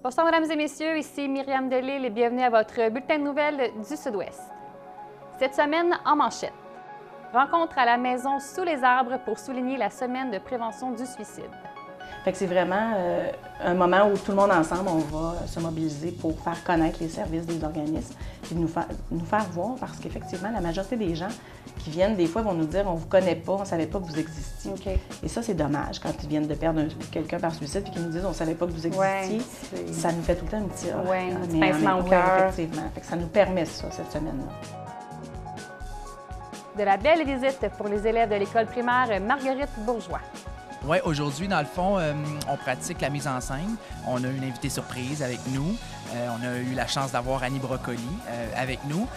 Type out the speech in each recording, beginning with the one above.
Bonsoir, mesdames et messieurs, ici Myriam Delisle et bienvenue à votre bulletin de nouvelles du Sud-Ouest. Cette semaine, en manchette, rencontre à la maison Sous les arbres pour souligner la semaine de prévention du suicide. Fait que c'est vraiment un moment où tout le monde ensemble, on va se mobiliser pour faire connaître les services des organismes et nous faire voir, parce qu'effectivement, la majorité des gens qui viennent, des fois, vont nous dire « on vous connaît pas, on ne savait pas que vous existiez Okay. ». Et ça, c'est dommage quand ils viennent de perdre quelqu'un par suicide et qu'ils nous disent « on ne savait pas que vous existiez ». Ça nous fait tout le temps un petit « un petit pincement au cœur. Effectivement. Fait que ça nous permet ça, cette semaine-là. De la belle visite pour les élèves de l'école primaire Marguerite Bourgeois. Oui, aujourd'hui, dans le fond, on pratique la mise en scène. On a une invitée surprise avec nous. On a eu la chance d'avoir Annie Brocoli avec nous.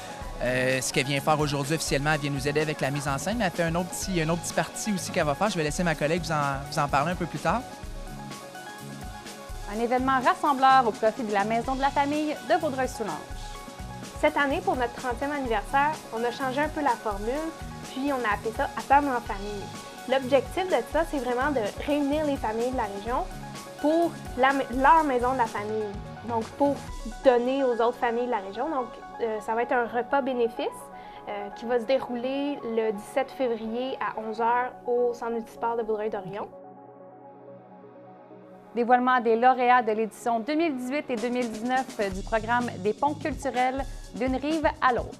Ce qu'elle vient faire aujourd'hui officiellement, elle vient nous aider avec la mise en scène, mais elle fait un autre petit partie aussi qu'elle va faire. Je vais laisser ma collègue vous en parler un peu plus tard. Un événement rassembleur au profit de la Maison de la famille de Vaudreuil-Soulanges. Cette année, pour notre 30e anniversaire, on a changé un peu la formule, puis on a appelé ça « À table en famille ». L'objectif de ça, c'est vraiment de réunir les familles de la région pour leur maison de la famille, donc pour donner aux autres familles de la région. Donc, ça va être un repas bénéfice qui va se dérouler le 17 février à 11h au Centre multisport de Vaudreuil-Dorion. Dévoilement des lauréats de l'édition 2018 et 2019 du programme des ponts culturels d'une rive à l'autre.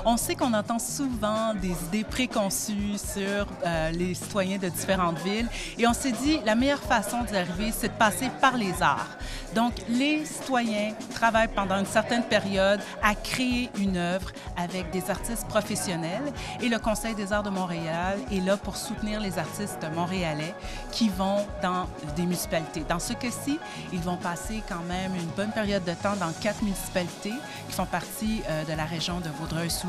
On sait qu'on entend souvent des idées préconçues sur les citoyens de différentes villes et on s'est dit la meilleure façon d'y arriver, c'est de passer par les arts. Donc, les citoyens travaillent pendant une certaine période à créer une œuvre avec des artistes professionnels et le Conseil des arts de Montréal est là pour soutenir les artistes montréalais qui vont dans des municipalités. Dans ce cas-ci, ils vont passer quand même une bonne période de temps dans 4 municipalités qui font partie de la région de Vaudreuil-Soulanges.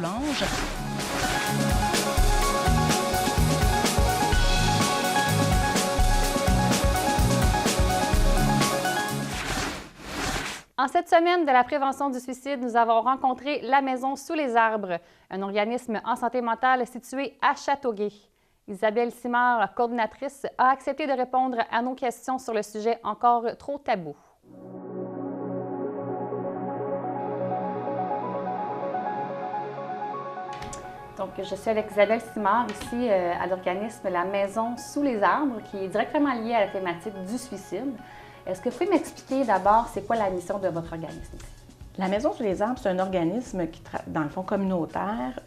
En cette semaine de la prévention du suicide, nous avons rencontré la Maison Sous les arbres, un organisme en santé mentale situé à Châteauguay. Isabelle Simard, coordinatrice, a accepté de répondre à nos questions sur le sujet encore trop tabou. Donc, je suis avec Isabelle Simard, ici à l'organisme La Maison Sous les arbres, qui est directement liée à la thématique du suicide. Est-ce que vous pouvez m'expliquer d'abord c'est quoi la mission de votre organisme ici? La Maison Sous les arbres, c'est un organisme qui, dans le fond, communautaire,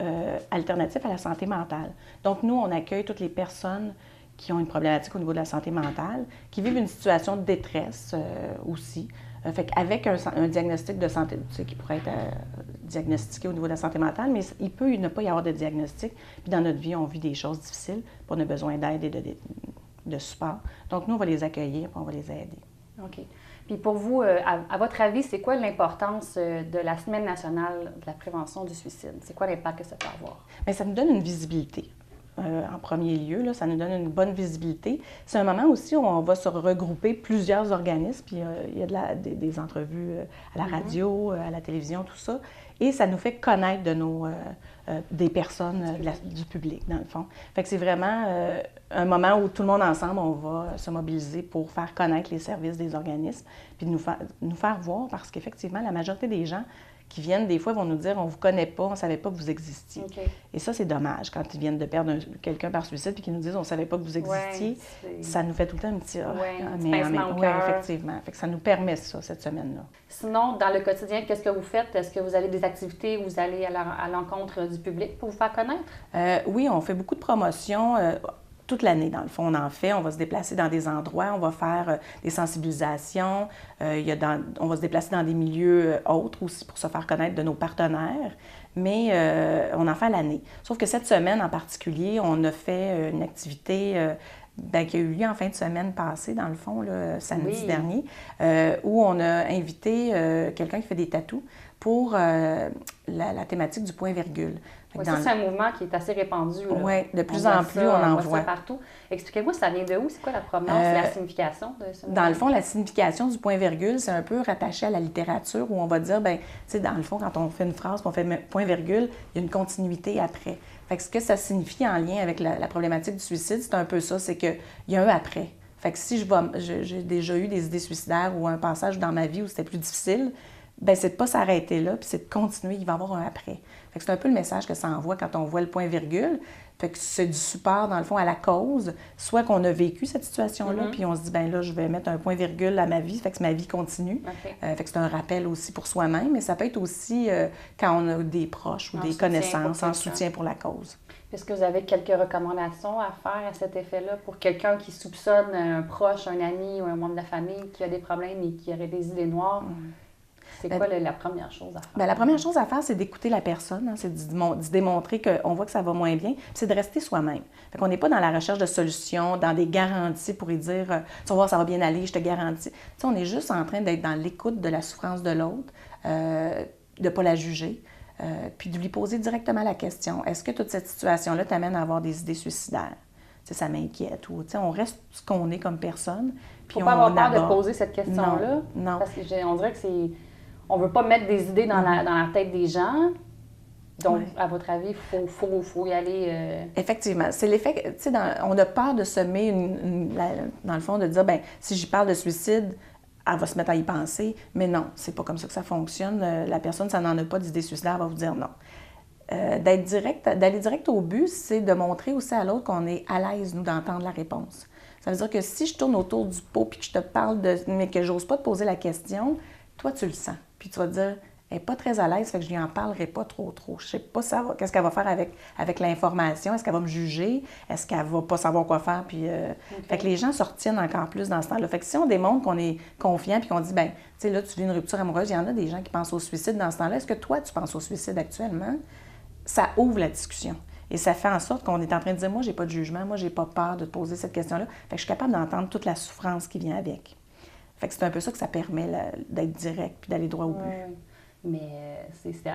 alternatif à la santé mentale. Donc, nous, on accueille toutes les personnes qui ont une problématique au niveau de la santé mentale, qui vivent une situation de détresse aussi. Fait qu'avec un diagnostic de santé, tu sais, qui pourrait être diagnostiqué au niveau de la santé mentale, mais il peut ne pas y avoir de diagnostic. Puis dans notre vie, on vit des choses difficiles, puis on a besoin d'aide et de support. Donc, nous, on va les accueillir, puis on va les aider. OK. Puis pour vous, à votre avis, c'est quoi l'importance de la Semaine nationale de la prévention du suicide? C'est quoi l'impact que ça peut avoir? Bien, ça nous donne une visibilité. En premier lieu, là, ça nous donne une bonne visibilité. C'est un moment aussi où on va se regrouper plusieurs organismes, puis il y a des entrevues à la radio, à la télévision, tout ça, et ça nous fait connaître des personnes du public, dans le fond. Fait que c'est vraiment un moment où tout le monde ensemble, on va se mobiliser pour faire connaître les services des organismes, puis nous faire voir, parce qu'effectivement, la majorité des gens qui viennent, des fois, vont nous dire « on ne vous connaît pas, on ne savait pas que vous existiez Okay. ». Et ça, c'est dommage, quand ils viennent de perdre quelqu'un par suicide puis qu'ils nous disent « on ne savait pas que vous existiez ça nous fait tout le temps un petit pincement au cœur. Effectivement. Fait que ça nous permet ça, cette semaine-là. Sinon, dans le quotidien, qu'est-ce que vous faites? Est-ce que vous avez des activités où vous allez à l'encontre du public pour vous faire connaître? Oui, on fait beaucoup de promotions. Toute l'année, dans le fond, on en fait. On va se déplacer dans des endroits, on va faire des sensibilisations. On va se déplacer dans des milieux autres aussi pour se faire connaître de nos partenaires. Mais on en fait à l'année. Sauf que cette semaine en particulier, on a fait une activité qui a eu lieu en fin de semaine passée, dans le fond, là, samedi dernier, où on a invité quelqu'un qui fait des tatous pour la thématique du point-virgule. Oui, ça, c'est un mouvement qui est assez répandu. Oui, de plus en plus, on en voit. Ça partout. Expliquez-moi, ça vient de où? C'est quoi la provenance, la signification de ce mouvement? Dans le fond, la signification du point-virgule, c'est un peu rattaché à la littérature où on va dire, bien, tu sais, dans le fond, quand on fait une phrase, on fait point-virgule, il y a une continuité après. Fait que ce que ça signifie en lien avec la problématique du suicide, c'est un peu ça, c'est qu'il y a un après. Fait que si j'ai déjà eu des idées suicidaires ou un passage dans ma vie où c'était plus difficile, bien, c'est de ne pas s'arrêter là, puis c'est de continuer, il va y avoir un après. Fait que c'est un peu le message que ça envoie quand on voit le point-virgule. Fait que c'est du support, dans le fond, à la cause, soit qu'on a vécu cette situation-là, puis on se dit, bien là, je vais mettre un point-virgule à ma vie, fait que ma vie continue. Fait que c'est un rappel aussi pour soi-même, mais ça peut être aussi quand on a des proches ou des connaissances en soutien pour la cause. Est-ce que vous avez quelques recommandations à faire à cet effet-là pour quelqu'un qui soupçonne un proche, un ami ou un membre de la famille qui a des problèmes et qui aurait des idées noires? C'est quoi la première chose à faire? Bien, la première chose à faire, c'est d'écouter la personne, hein, c'est de démontrer qu'on voit que ça va moins bien, puis c'est de rester soi-même. Fait qu'on n'est pas dans la recherche de solutions, dans des garanties pour y dire tu vas voir, ça va bien aller, je te garantis. Tu sais, on est juste en train d'être dans l'écoute de la souffrance de l'autre, de ne pas la juger, puis de lui poser directement la question. Est-ce que toute cette situation-là t'amène à avoir des idées suicidaires? Tu sais, ça m'inquiète. Ou, tu sais, on reste ce qu'on est comme personne. Puis faut pas avoir peur de poser cette question-là. Non. Parce qu'on dirait que c'est... On ne veut pas mettre des idées dans la tête des gens. Donc, à votre avis, il faut y aller... Effectivement. C'est l'effet... Tu sais, on a peur de semer, dans le fond, de dire, bien, si j'y parle de suicide, elle va se mettre à y penser. Mais non, c'est pas comme ça que ça fonctionne. La personne, ça n'en a pas d'idée suicidaire, elle va vous dire non. D'aller direct au but, c'est de montrer aussi à l'autre qu'on est à l'aise, nous, d'entendre la réponse. Ça veut dire que si je tourne autour du pot puis que je te parle mais que j'ose pas te poser la question, toi, tu le sens. Puis tu vas te dire, elle n'est pas très à l'aise, fait que je lui en parlerai pas trop. Je sais pas qu'est-ce qu'elle va faire avec l'information. Est-ce qu'elle va me juger? Est-ce qu'elle va pas savoir quoi faire? Puis, fait que les gens se retiennent encore plus dans ce temps-là. Fait que si on démontre qu'on est confiant puis qu'on dit, bien, tu sais, là, tu vis une rupture amoureuse, il y en a des gens qui pensent au suicide dans ce temps-là. Est-ce que toi, tu penses au suicide actuellement? Ça ouvre la discussion. Et ça fait en sorte qu'on est en train de dire, moi, j'ai pas de jugement, moi, j'ai pas peur de te poser cette question-là. Fait que je suis capable d'entendre toute la souffrance qui vient avec. Fait que c'est un peu ça que ça permet d'être direct puis d'aller droit au but. Oui. Mais c'était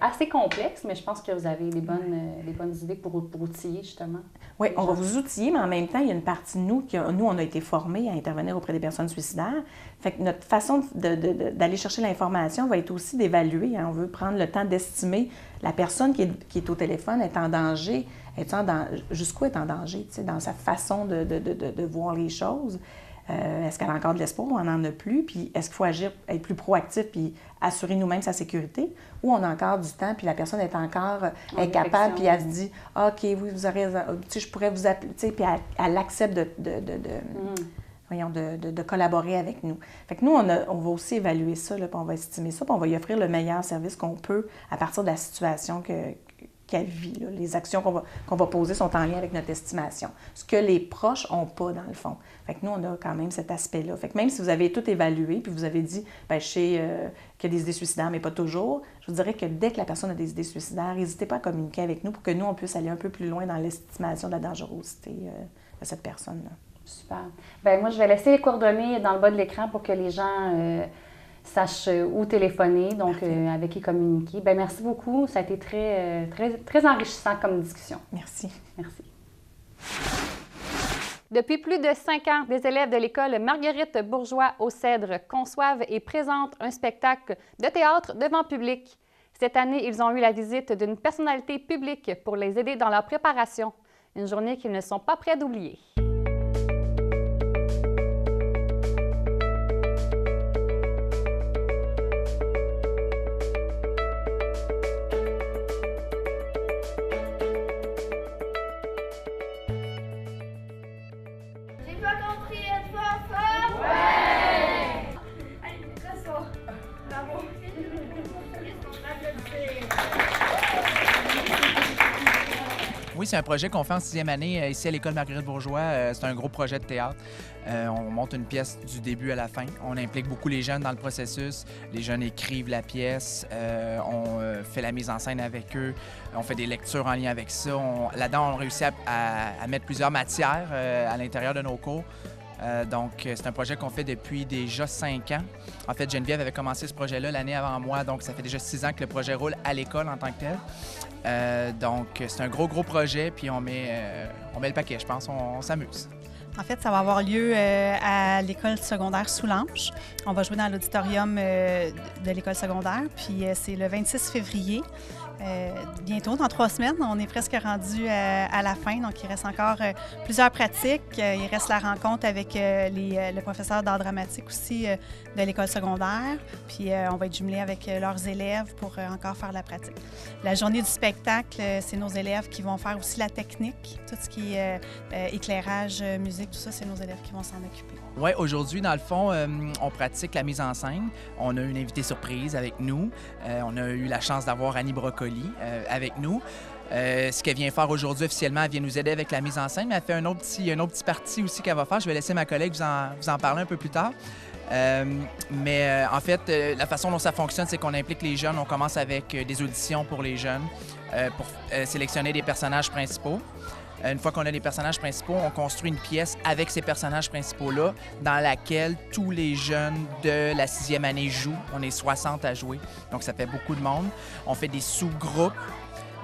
assez complexe, mais je pense que vous avez des bonnes idées pour outiller, justement. Oui, on va vous outiller, mais en même temps, il y a une partie de nous nous, on a été formés à intervenir auprès des personnes suicidaires. Fait que notre façon d'aller chercher l'information va être aussi d'évaluer. Hein. On veut prendre le temps d'estimer la personne qui est au téléphone, est en danger, jusqu'où est en danger, tu sais, dans sa façon de voir les choses. Est-ce qu'elle a encore de l'espoir ou on n'en a plus? Puis est-ce qu'il faut agir, être plus proactif puis assurer nous-mêmes sa sécurité? Ou on a encore du temps puis la personne est encore incapable puis elle se dit « OK, oui, vous aurez raison, tu sais, je pourrais vous appeler. » Tu sais, puis elle accepte de collaborer avec nous. Fait que nous, on va aussi évaluer ça, là, puis on va estimer ça, puis on va y offrir le meilleur service qu'on peut à partir de la situation qu'elle vit. Là. Les actions qu'on va poser sont en lien avec notre estimation. Ce que les proches n'ont pas, dans le fond. Fait que nous, on a quand même cet aspect-là. Fait que même si vous avez tout évalué, puis vous avez dit, bien, je sais qu'il y a des idées suicidaires, mais pas toujours, je vous dirais que dès que la personne a des idées suicidaires, n'hésitez pas à communiquer avec nous pour que nous, on puisse aller un peu plus loin dans l'estimation de la dangerosité de cette personne-là. Super. Bien, moi, je vais laisser les coordonnées dans le bas de l'écran pour que les gens... sachent où téléphoner, donc avec qui communiquer. Bien, merci beaucoup. Ça a été très enrichissant comme discussion. Merci. Merci. Depuis plus de 5 ans, des élèves de l'école Marguerite Bourgeois au Cèdre conçoivent et présentent un spectacle de théâtre devant public. Cette année, ils ont eu la visite d'une personnalité publique pour les aider dans leur préparation. Une journée qu'ils ne sont pas prêts d'oublier. Oui, c'est un projet qu'on fait en 6e année ici à l'école Marguerite Bourgeois. C'est un gros projet de théâtre. On monte une pièce du début à la fin. On implique beaucoup les jeunes dans le processus. Les jeunes écrivent la pièce. On fait la mise en scène avec eux. On fait des lectures en lien avec ça. Là-dedans, on réussit à mettre plusieurs matières à l'intérieur de nos cours. Donc, c'est un projet qu'on fait depuis déjà 5 ans. En fait, Geneviève avait commencé ce projet-là l'année avant moi, donc ça fait déjà 6 ans que le projet roule à l'école en tant que tel. Donc, c'est un gros projet, puis on met le paquet, je pense, on s'amuse. En fait, ça va avoir lieu à l'école secondaire Soulanges. On va jouer dans l'auditorium de l'école secondaire, puis c'est le 26 février. bientôt, dans 3 semaines. On est presque rendu à la fin, donc il reste encore plusieurs pratiques. Il reste la rencontre avec le professeur d'art dramatique aussi de l'école secondaire. Puis on va être jumelés avec leurs élèves pour encore faire la pratique. La journée du spectacle, c'est nos élèves qui vont faire aussi la technique. Tout ce qui est éclairage, musique, tout ça, c'est nos élèves qui vont s'en occuper. Oui, aujourd'hui, dans le fond, on pratique la mise en scène. On a une invitée surprise avec nous. On a eu la chance d'avoir Annie Brocoli avec nous. Ce qu'elle vient faire aujourd'hui officiellement, elle vient nous aider avec la mise en scène, mais elle fait un autre petit partie aussi qu'elle va faire. Je vais laisser ma collègue vous en parler un peu plus tard. En fait, la façon dont ça fonctionne, c'est qu'on implique les jeunes. On commence avec des auditions pour les jeunes pour sélectionner des personnages principaux. Une fois qu'on a les personnages principaux, on construit une pièce avec ces personnages principaux-là dans laquelle tous les jeunes de la 6e année jouent. On est 60 à jouer, donc ça fait beaucoup de monde. On fait des sous-groupes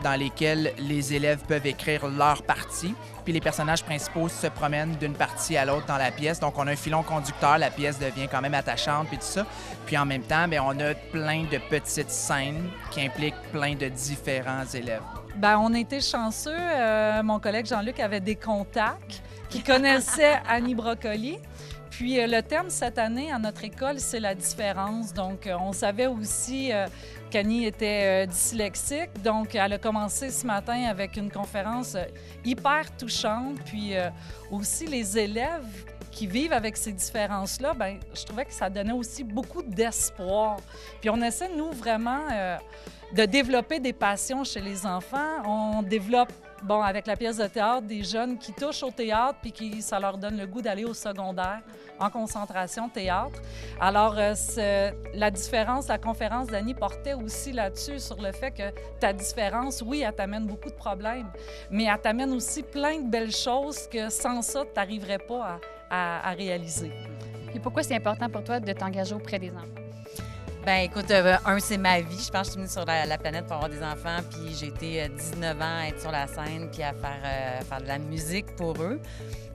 dans lesquels les élèves peuvent écrire leur partie, puis les personnages principaux se promènent d'une partie à l'autre dans la pièce. Donc, on a un filon conducteur, la pièce devient quand même attachante, puis tout ça. Puis en même temps, bien, on a plein de petites scènes qui impliquent plein de différents élèves. Bien, on a été chanceux. Mon collègue Jean-Luc avait des contacts qui connaissaient Annie Brocoli. Puis le thème cette année à notre école, c'est la différence. Donc, on savait aussi qu'Annie était dyslexique. Donc, elle a commencé ce matin avec une conférence hyper touchante. Puis aussi, les élèves qui vivent avec ces différences-là, bien, je trouvais que ça donnait aussi beaucoup d'espoir. Puis on essaie, nous, vraiment de développer des passions chez les enfants. On développe, bon, avec la pièce de théâtre, des jeunes qui touchent au théâtre puis qui ça leur donne le goût d'aller au secondaire en concentration théâtre. Alors, la différence, la conférence d'Annie portait aussi là-dessus, sur le fait que ta différence, oui, elle t'amène beaucoup de problèmes, mais elle t'amène aussi plein de belles choses que sans ça, tu n'arriverais pas à réaliser. Et pourquoi c'est important pour toi de t'engager auprès des enfants? Bien, écoute, c'est ma vie. Je pense que je suis venue sur la planète pour avoir des enfants, puis j'ai été 19 ans à être sur la scène puis à faire de la musique pour eux.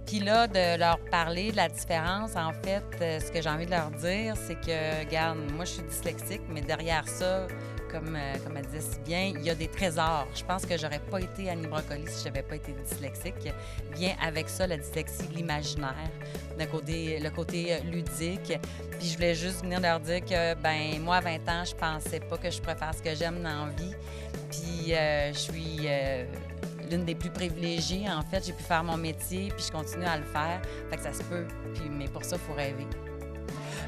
Puis là, de leur parler de la différence, en fait, ce que j'ai envie de leur dire, c'est que, regarde, moi, je suis dyslexique, mais derrière ça, comme elle disait si bien, il y a des trésors. Je pense que j'aurais pas été Annie Brocoli si je n'avais pas été dyslexique. Vient avec ça la dyslexie, l'imaginaire, le côté ludique. Puis je voulais juste venir leur dire que, ben moi, à 20 ans, je pensais pas que je pourrais faire ce que j'aime dans la vie. Puis je suis l'une des plus privilégiées. En fait, j'ai pu faire mon métier, puis je continue à le faire. Fait que ça se peut. Mais pour ça, il faut rêver.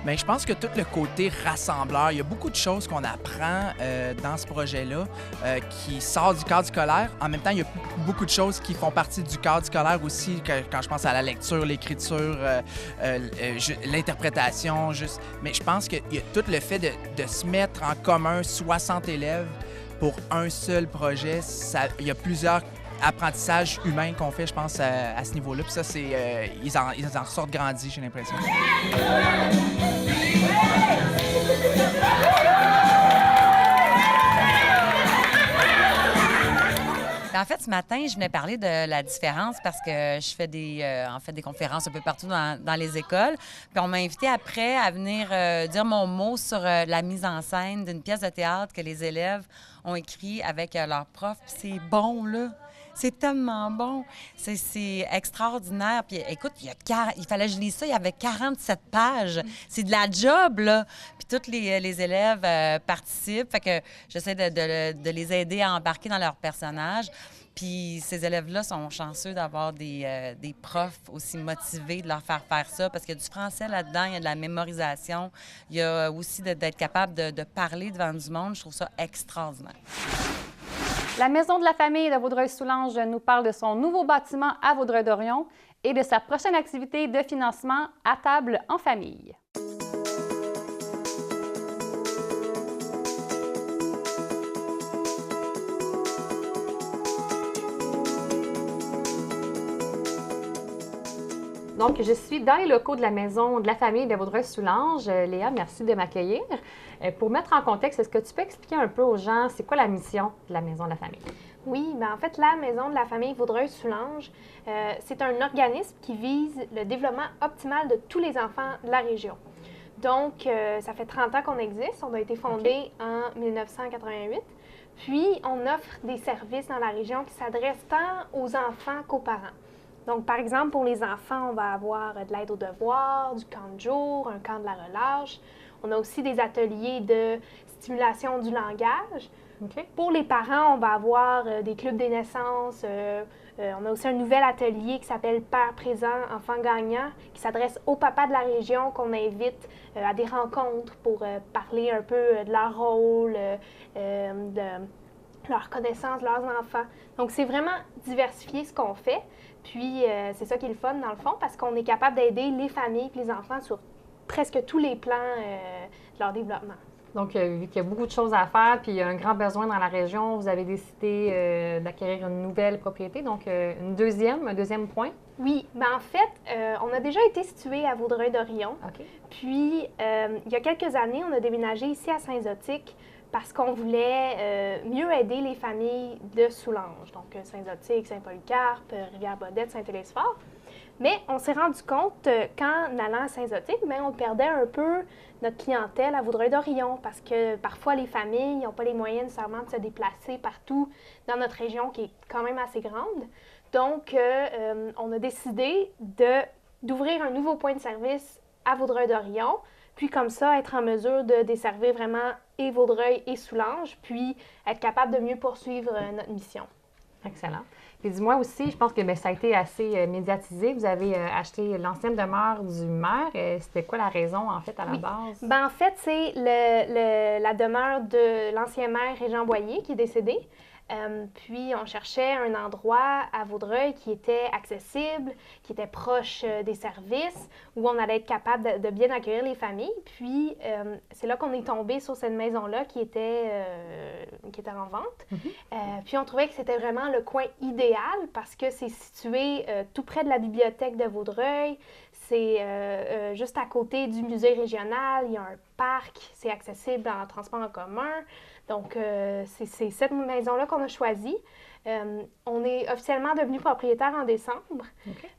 Bien, je pense que tout le côté rassembleur, il y a beaucoup de choses qu'on apprend dans ce projet-là qui sort du cadre scolaire. En même temps, il y a beaucoup de choses qui font partie du cadre scolaire aussi, quand je pense à la lecture, l'écriture, l'interprétation. Mais je pense qu'il y a tout le fait de se mettre en commun 60 élèves pour un seul projet. Il y a plusieurs apprentissages humains qu'on fait, je pense, à ce niveau-là. Puis ça, ils en sortent grandis, j'ai l'impression. En fait, ce matin, je venais parler de la différence parce que je fais des conférences un peu partout dans les écoles. Puis on m'a invité après à venir dire mon mot sur la mise en scène d'une pièce de théâtre que les élèves ont écrit avec leur prof. Puis c'est bon, là. C'est tellement bon. C'est extraordinaire. Puis écoute, il fallait que je lise ça. Il y avait 47 pages. C'est de la job, là. Puis tous les élèves participent. Fait que j'essaie de les aider à embarquer dans leur personnage. Puis ces élèves-là sont chanceux d'avoir des profs aussi motivés, de leur faire ça, parce qu'il y a du français là-dedans, il y a de la mémorisation, il y a aussi d'être capable de parler devant du monde. Je trouve ça extraordinaire. La Maison de la famille de Vaudreuil-Soulanges nous parle de son nouveau bâtiment à Vaudreuil-Dorion et de sa prochaine activité de financement à table en famille. Donc, je suis dans les locaux de la Maison de la famille de Vaudreuil-Soulanges. Léa, merci de m'accueillir. Pour mettre en contexte, est-ce que tu peux expliquer un peu aux gens, c'est quoi la mission de la Maison de la famille? Oui, bien en fait, la Maison de la famille Vaudreuil-Soulanges, c'est un organisme qui vise le développement optimal de tous les enfants de la région. Donc, ça fait 30 ans qu'on existe. On a été fondé en 1988. Puis, on offre des services dans la région qui s'adressent tant aux enfants qu'aux parents. Donc, par exemple, pour les enfants, on va avoir de l'aide aux devoirs, du camp de jour, un camp de la relâche. On a aussi des ateliers de stimulation du langage. OK. Pour les parents, on va avoir des clubs des naissances. On a aussi un nouvel atelier qui s'appelle Père présent, enfant gagnant, qui s'adresse aux papas de la région qu'on invite à des rencontres pour parler un peu de leur rôle, de leur connaissance, de leurs enfants. Donc, c'est vraiment diversifier ce qu'on fait. Puis, c'est ça qui est le fun, dans le fond, parce qu'on est capable d'aider les familles et les enfants sur presque tous les plans de leur développement. Donc, vu qu'il y a beaucoup de choses à faire, puis il y a un grand besoin dans la région, vous avez décidé d'acquérir une nouvelle propriété, donc un deuxième point. Oui, mais en fait, on a déjà été situé à Vaudreuil-Dorion. OK. Puis, il y a quelques années, on a déménagé ici à Saint-Zotique parce qu'on voulait mieux aider les familles de Soulanges, donc Saint-Zotique, Saint-Polycarpe, Rivière-Baudette, Saint-Télésphore. Mais on s'est rendu compte qu'en allant à Saint-Zotique, on perdait un peu notre clientèle à Vaudreuil-Dorion parce que parfois les familles n'ont pas les moyens nécessairement de se déplacer partout dans notre région qui est quand même assez grande. Donc, on a décidé d'ouvrir un nouveau point de service à Vaudreuil-Dorion, puis comme ça, être en mesure de desservir vraiment et Vaudreuil et Soulanges, puis être capable de mieux poursuivre notre mission. Excellent. Puis dis-moi aussi, je pense que ça a été assez médiatisé. Vous avez acheté l'ancienne demeure du maire. C'était quoi la raison, en fait, à la base? En fait, c'est la demeure de l'ancien maire Régent Boyer qui est décédé. Puis, on cherchait un endroit à Vaudreuil qui était accessible, qui était proche des services, où on allait être capable de bien accueillir les familles. Puis, c'est là qu'on est tombé sur cette maison-là qui était en vente. Puis, on trouvait que c'était vraiment le coin idéal parce que c'est situé tout près de la bibliothèque de Vaudreuil. C'est juste à côté du musée régional. Il y a un parc, c'est accessible en transport en commun. Donc, c'est cette maison-là qu'on a choisie. On est officiellement devenu propriétaire en décembre,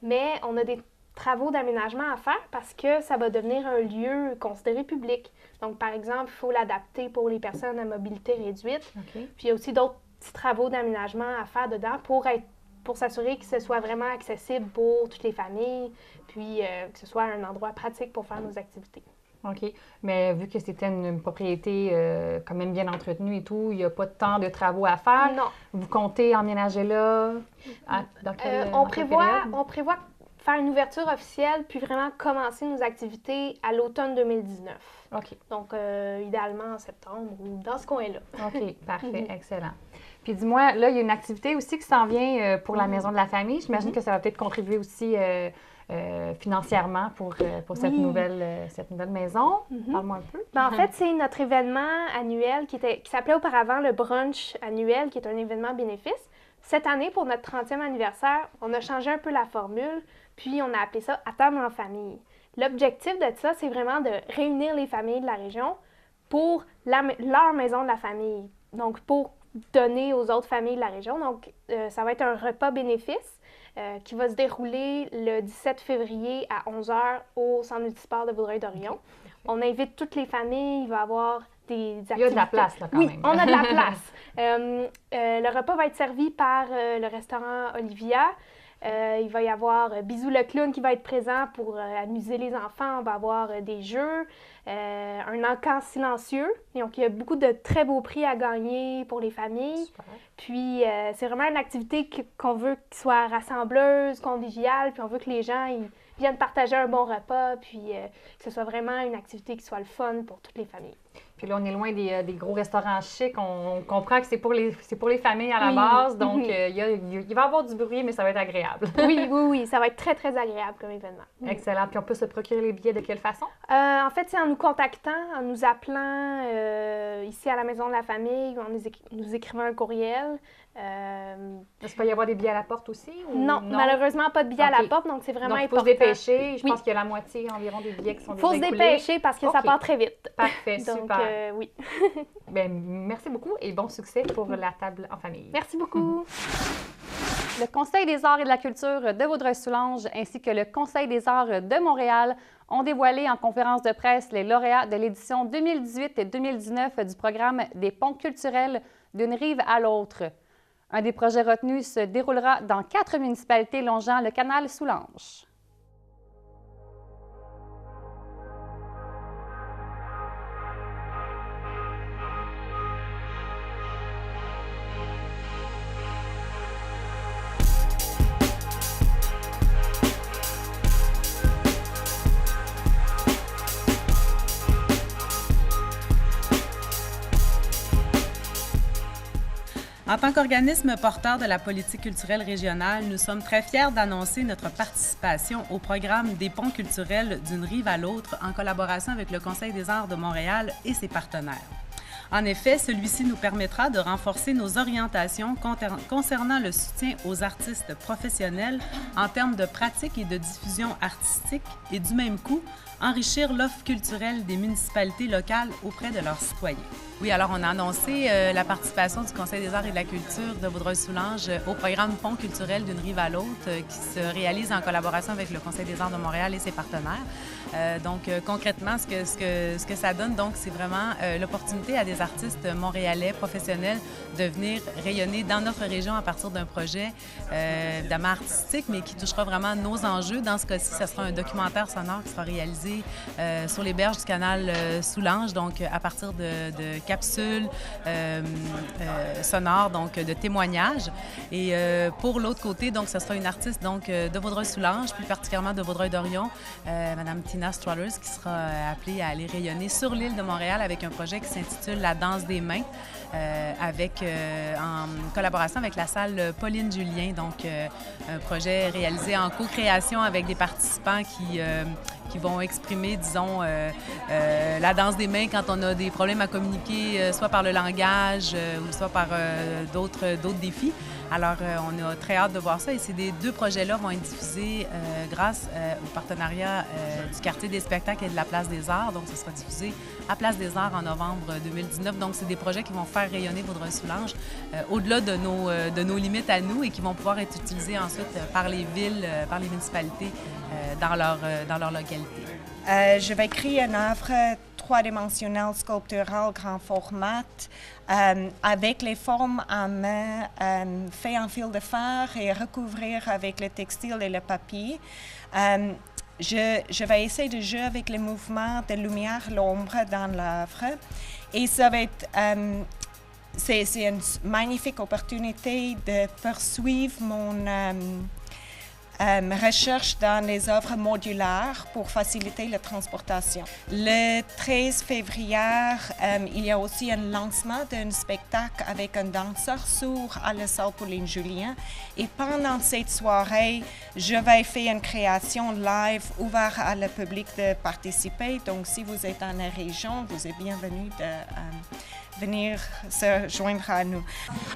mais on a des travaux d'aménagement à faire parce que ça va devenir un lieu considéré public. Donc, par exemple, il faut l'adapter pour les personnes à mobilité réduite. Puis, il y a aussi d'autres petits travaux d'aménagement à faire dedans pour s'assurer que ce soit vraiment accessible pour toutes les familles, puis que ce soit un endroit pratique pour faire nos activités. OK. Mais vu que c'était une propriété quand même bien entretenue et tout, il n'y a pas tant de travaux à faire. Non. Vous comptez emménager là? On prévoit faire une ouverture officielle puis vraiment commencer nos activités à l'automne 2019. OK. Donc, idéalement en septembre ou dans ce coin-là. OK. Parfait. Excellent. Puis dis-moi, là, il y a une activité aussi qui s'en vient pour la Maison de la famille. J'imagine que ça va peut-être contribuer aussi financièrement pour cette nouvelle maison. Parle-moi un peu. En fait, c'est notre événement annuel qui s'appelait auparavant le brunch annuel, qui est un événement bénéfice. Cette année, pour notre 30e anniversaire, on a changé un peu la formule, puis on a appelé ça « À table en famille ». L'objectif de ça, c'est vraiment de réunir les familles de la région pour leur maison de la famille, donc pour donner aux autres familles de la région. Donc, ça va être un repas bénéfice qui va se dérouler le 17 février à 11h au Centre multisport de Vaudreuil-Dorion. On invite toutes les familles, il va y avoir des activités. Il y a de la place, là, quand même. Oui, on a de la place. Le repas va être servi par le restaurant Olivia. Il va y avoir Bisou le clown qui va être présent pour amuser les enfants. On va avoir des jeux, un encan silencieux. Donc, il y a beaucoup de très beaux prix à gagner pour les familles. Super. Puis, c'est vraiment une activité qu'on veut qu'elle soit rassembleuse, conviviale, puis on veut que les gens ils viennent partager un bon repas, puis que ce soit vraiment une activité qui soit le fun pour toutes les familles. Puis là, on est loin des gros restaurants chics. On comprend que c'est pour les familles à la base. Donc, il va y avoir du bruit, mais ça va être agréable. Oui, ça va être très, très agréable comme événement. Excellent. Puis on peut se procurer les billets de quelle façon? En fait, c'est en nous contactant, en nous appelant ici à la Maison de la famille, en nous écrivant un courriel. Est-ce qu'il va y avoir des billets à la porte aussi? Ou non, malheureusement, pas de billets à la porte, donc c'est vraiment important. Donc, il faut se dépêcher. Je pense qu'il y a la moitié environ des billets qui sont déjà écoulés. Il faut se dépêcher parce que ça part très vite. Parfait, donc, super. Oui. Merci beaucoup et bon succès pour la table en famille. Merci beaucoup. Le Conseil des arts et de la culture de Vaudreuil-Soulanges ainsi que le Conseil des arts de Montréal ont dévoilé en conférence de presse les lauréats de l'édition 2018 et 2019 du programme des ponts culturels d'une rive à l'autre. Un des projets retenus se déroulera dans 4 municipalités longeant le canal Soulanges. En tant qu'organisme porteur de la politique culturelle régionale, nous sommes très fiers d'annoncer notre participation au programme des ponts culturels d'une rive à l'autre en collaboration avec le Conseil des arts de Montréal et ses partenaires. En effet, celui-ci nous permettra de renforcer nos orientations concernant le soutien aux artistes professionnels en termes de pratique et de diffusion artistique et du même coup, enrichir l'offre culturelle des municipalités locales auprès de leurs citoyens. Oui, alors on a annoncé la participation du Conseil des arts et de la culture de Vaudreuil-Soulanges au programme Pont culturel d'une rive à l'autre qui se réalise en collaboration avec le Conseil des arts de Montréal et ses partenaires. Concrètement, ce que ça donne, donc, c'est vraiment l'opportunité à des artistes montréalais professionnels de venir rayonner dans notre région à partir d'un projet évidemment artistique, mais qui touchera vraiment nos enjeux. Dans ce cas-ci, ce sera un documentaire sonore qui sera réalisé sur les berges du canal Soulanges, donc à partir de capsules sonores, donc de témoignages. Et pour l'autre côté, donc, ce sera une artiste donc, de Vaudreuil-Soulanges, plus particulièrement de Vaudreuil-Dorion, Mme Tina Struthers, qui sera appelée à aller rayonner sur l'île de Montréal avec un projet qui s'intitule La danse des mains, en collaboration avec la salle Pauline Julien, donc un projet réalisé en co-création avec des participants qui vont exprimer, disons, la danse des mains quand on a des problèmes à communiquer, soit par le langage ou soit par d'autres défis. Alors, on a très hâte de voir ça et ces deux projets-là vont être diffusés grâce au partenariat du Quartier des spectacles et de la Place des Arts. Donc, ce sera diffusé à Place des Arts en novembre 2019. Donc, c'est des projets qui vont faire rayonner Vaudreuil-Soulanges au-delà de nos limites à nous et qui vont pouvoir être utilisés ensuite par les villes, par les municipalités dans leur localité. Je vais créer une œuvre trois-dimensionnelle sculpturale grand format avec les formes en main fait en fil de fer et recouvrir avec le textile et le papier. Je vais essayer de jouer avec les mouvements de lumière, l'ombre dans l'œuvre et ça va être c'est une magnifique opportunité de poursuivre mon recherche dans les œuvres modulaires pour faciliter la transportation. Le 13 février, il y a aussi un lancement d'un spectacle avec un danseur sourd à la salle Pauline Julien. Et pendant cette soirée, je vais faire une création live ouverte à le public de participer. Donc, si vous êtes dans la région, vous êtes bienvenus de venir se joindre à nous.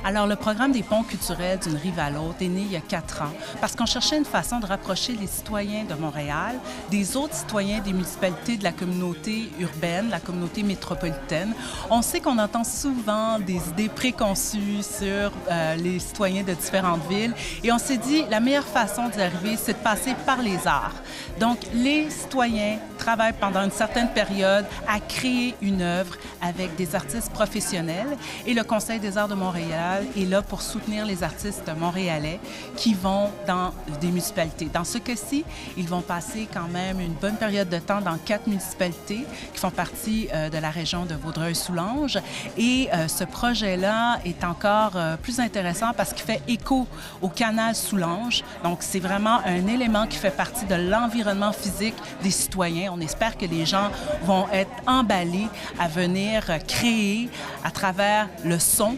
Alors, le programme des ponts culturels d'une rive à l'autre est né il y a 4 ans parce qu'on cherchait une façon de rapprocher les citoyens de Montréal des autres citoyens des municipalités de la communauté urbaine, la communauté métropolitaine. On sait qu'on entend souvent des idées préconçues sur les citoyens de différentes villes et on s'est dit la meilleure façon d'y arriver, c'est de passer par les arts. Donc, les citoyens travaillent pendant une certaine période à créer une œuvre avec des artistes professionnels et le Conseil des arts de Montréal est là pour soutenir les artistes montréalais qui vont dans des municipalités. Dans ce cas-ci, ils vont passer quand même une bonne période de temps dans 4 municipalités qui font partie de la région de Vaudreuil-Soulanges et ce projet-là est encore plus intéressant parce qu'il fait écho au canal Soulanges. Donc, c'est vraiment un élément qui fait partie de l'environnement physique des citoyens. On espère que les gens vont être emballés à venir créer à travers le son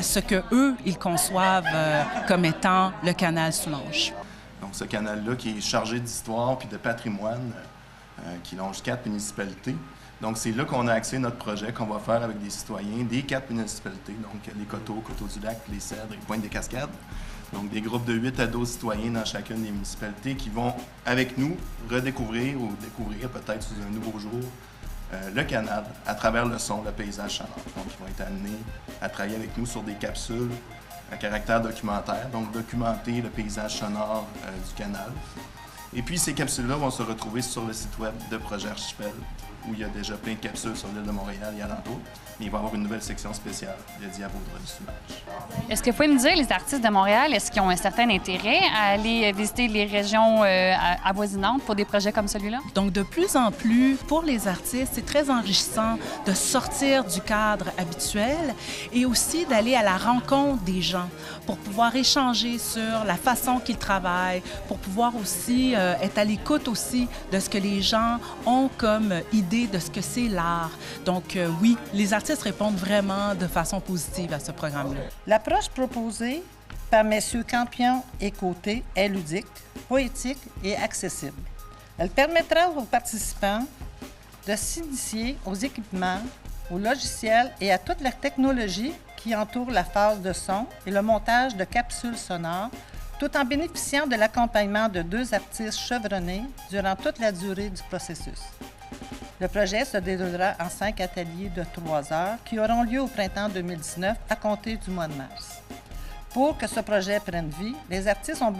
ce que eux ils conçoivent comme étant le canal Soulanges. Donc ce canal-là qui est chargé d'histoire puis de patrimoine qui longe 4 municipalités. Donc c'est là qu'on a axé notre projet qu'on va faire avec des citoyens des 4 municipalités, donc les Coteaux-du-Lac, les Cèdres et Pointe-des-Cascades. Donc des groupes de 8 à 12 citoyens dans chacune des municipalités qui vont avec nous redécouvrir ou découvrir peut-être sous un nouveau jour le canal à travers le son, le paysage sonore. Donc, ils vont être amenés à travailler avec nous sur des capsules à caractère documentaire, donc documenter le paysage sonore du canal. Et puis, ces capsules-là vont se retrouver sur le site web de Projet Archipel où il y a déjà plein de capsules sur l'île de Montréal et alentour. Mais il va y avoir une nouvelle section spéciale dédiée à Vaudreuil-Soulage. Est-ce que vous pouvez me dire, les artistes de Montréal, est-ce qu'ils ont un certain intérêt à aller visiter les régions avoisinantes pour des projets comme celui-là? Donc, de plus en plus, pour les artistes, c'est très enrichissant de sortir du cadre habituel et aussi d'aller à la rencontre des gens pour pouvoir échanger sur la façon qu'ils travaillent, pour pouvoir aussi être à l'écoute aussi de ce que les gens ont comme idée de ce que c'est l'art. Donc, oui, les artistes répondent vraiment de façon positive à ce programme-là. L'approche proposée par M. Campion et Côté est ludique, poétique et accessible. Elle permettra aux participants de s'initier aux équipements, aux logiciels et à toute la technologie qui entoure la phase de son et le montage de capsules sonores, tout en bénéficiant de l'accompagnement de 2 artistes chevronnés durant toute la durée du processus. Le projet se déroulera en 5 ateliers de 3 heures qui auront lieu au printemps 2019 à compter du mois de mars. Pour que ce projet prenne vie, les artistes ont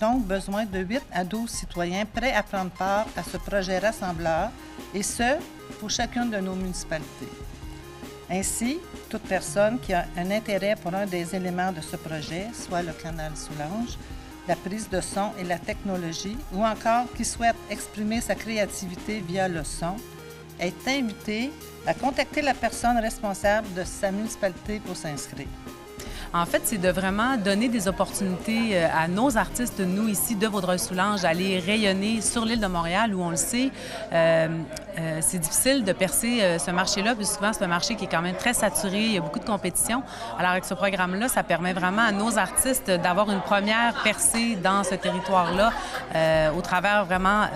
donc besoin de 8 à 12 citoyens prêts à prendre part à ce projet rassembleur, et ce, pour chacune de nos municipalités. Ainsi, toute personne qui a un intérêt pour un des éléments de ce projet, soit le canal Soulanges, la prise de son et la technologie, ou encore qui souhaite exprimer sa créativité via le son, est invité à contacter la personne responsable de sa municipalité pour s'inscrire. En fait, c'est de vraiment donner des opportunités à nos artistes, nous ici de Vaudreuil-Soulanges, d'aller rayonner sur l'île de Montréal où on le sait, c'est difficile de percer ce marché-là, puis souvent c'est un marché qui est quand même très saturé, il y a beaucoup de compétition. Alors avec ce programme-là, ça permet vraiment à nos artistes d'avoir une première percée dans ce territoire-là au travers vraiment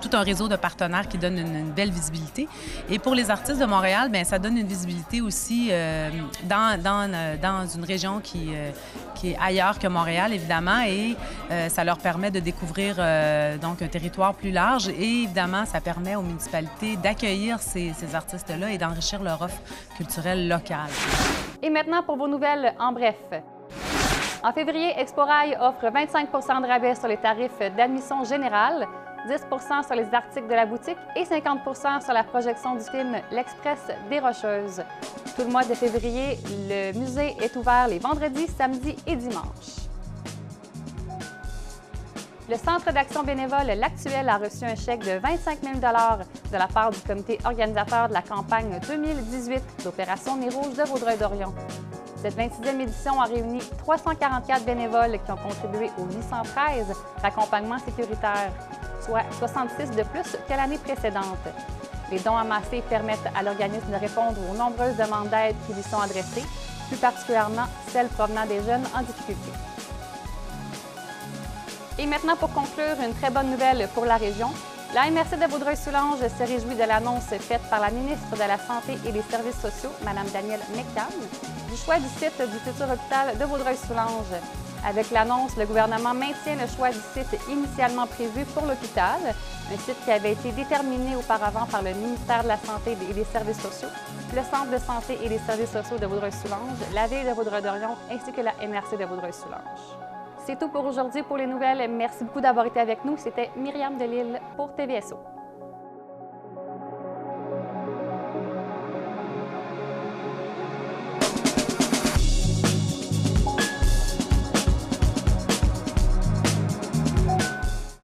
tout un réseau de partenaires qui donne une belle visibilité. Et pour les artistes de Montréal, bien, ça donne une visibilité aussi dans une région qui est ailleurs que Montréal, évidemment, et ça leur permet de découvrir donc un territoire plus large. Et évidemment, ça permet aux municipalités d'accueillir ces artistes-là et d'enrichir leur offre culturelle locale. Et maintenant, pour vos nouvelles en bref. En février, Exporail offre 25 de rabais sur les tarifs d'admission générale, 10 sur les articles de la boutique et 50 sur la projection du film L'Express des Rocheuses. Tout le mois de février, le musée est ouvert les vendredis, samedis et dimanches. Le Centre d'action bénévole L'Actuel a reçu un chèque de 25 000 de la part du comité organisateur de la campagne 2018 d'Opération Nez Rouge de Vaudreuil-Dorion. Cette 26e édition a réuni 344 bénévoles qui ont contribué aux 813 d'accompagnement sécuritaire, soit 66 de plus que l'année précédente. Les dons amassés permettent à l'organisme de répondre aux nombreuses demandes d'aide qui lui sont adressées, plus particulièrement celles provenant des jeunes en difficulté. Et maintenant, pour conclure, une très bonne nouvelle pour la région. La MRC de Vaudreuil-Soulanges se réjouit de l'annonce faite par la ministre de la Santé et des Services sociaux, Mme Danielle McCann, du choix du site du futur hôpital de Vaudreuil-Soulanges. Avec l'annonce, le gouvernement maintient le choix du site initialement prévu pour l'hôpital, un site qui avait été déterminé auparavant par le ministère de la Santé et des Services sociaux, le Centre de santé et des services sociaux de Vaudreuil-Soulanges, la Ville de Vaudreuil-Dorion ainsi que la MRC de Vaudreuil-Soulanges. C'est tout pour aujourd'hui pour les nouvelles. Merci beaucoup d'avoir été avec nous. C'était Myriam Delille pour TVSO.